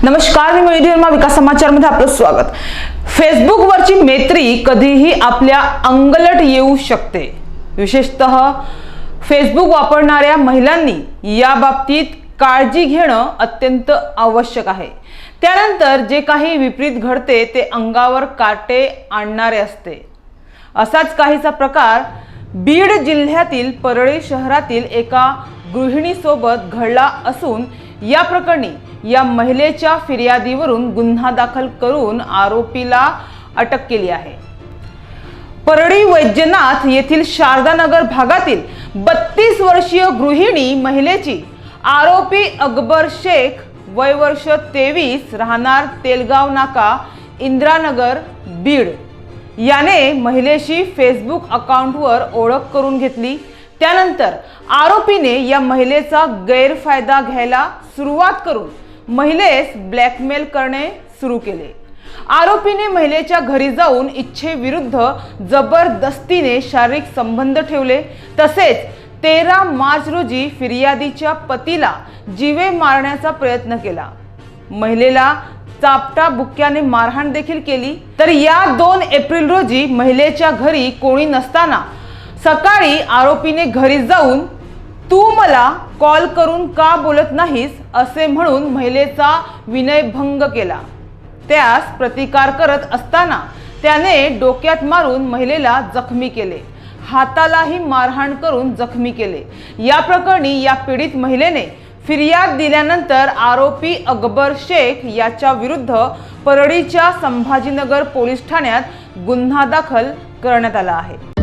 नमस्कार, मी मयुरी वर्मा, विकास समाचारमध्ये आपलं स्वागत। फेसबुकवरची मैत्री कधीही आपल्या अंगलट येऊ शकते। विशेषतः फेसबुक वापरणाऱ्या महिलांनी या बाबतीत काळजी घेणं अत्यंत आवश्यक आहे। त्यानंतर जे काही विपरीत घडते ते अंगावर काटे आणणारे असते। असाच काहीसा प्रकार बीड जिल्ह्यातील परळी शहरातील एका गृहिणीसोबत घडला असून या प्रकरणी या महिलेच्या फिर्यादीवरून गुन्हा दाखल करून आरोपीला अटक केली आहे। परळी वैद्यनाथ येथील शारदानगर भागातील 32 वर्षीय गृहिणी महिलेची आरोपी अकबर शेख, वय वर्ष 23, राहणार तेलगाव नाका, इंदिरानगर, बीड याने महिलेशी फेसबुक अकाउंटवर ओळख करून घेतली। त्यानंतर आरोपीने या महिलेचा गैरफायदा घ्यायला सुरुवात करून महिलेस ब्लॅकमेल करणे सुरू केले। आरोपीने महिलेच्या घरी जाऊन इच्छेविरुद्ध जबरदस्तीने शारीरिक संबंध ठेवले। तसेच 13 मार्च रोजी फिर्यादीच्या पतीला जीवे मारण्याचा प्रयत्न केला। महिलेला चापटा बुक्क्याने मारहाण देखील केली। तर या 2 एप्रिल रोजी महिलेच्या घरी कोणी नसताना सकाळी आरोपीने घरी जाऊन तू मला कॉल करून का बोलत नाहीस असे म्हणून महिलेचा विनयभंग केला। त्यास प्रतिकार करत असताना त्याने डोक्यात मारून महिलेला जखमी केले, हातालाही मारहाण करून जखमी केले। या प्रकरणी या पीडित महिलेने फिर्याद दिल्यानंतर आरोपी अकबर शेख याच्या विरुद्ध परळीच्या संभाजीनगर पोलीस ठाण्यात गुन्हा दाखल करण्यात आला आहे।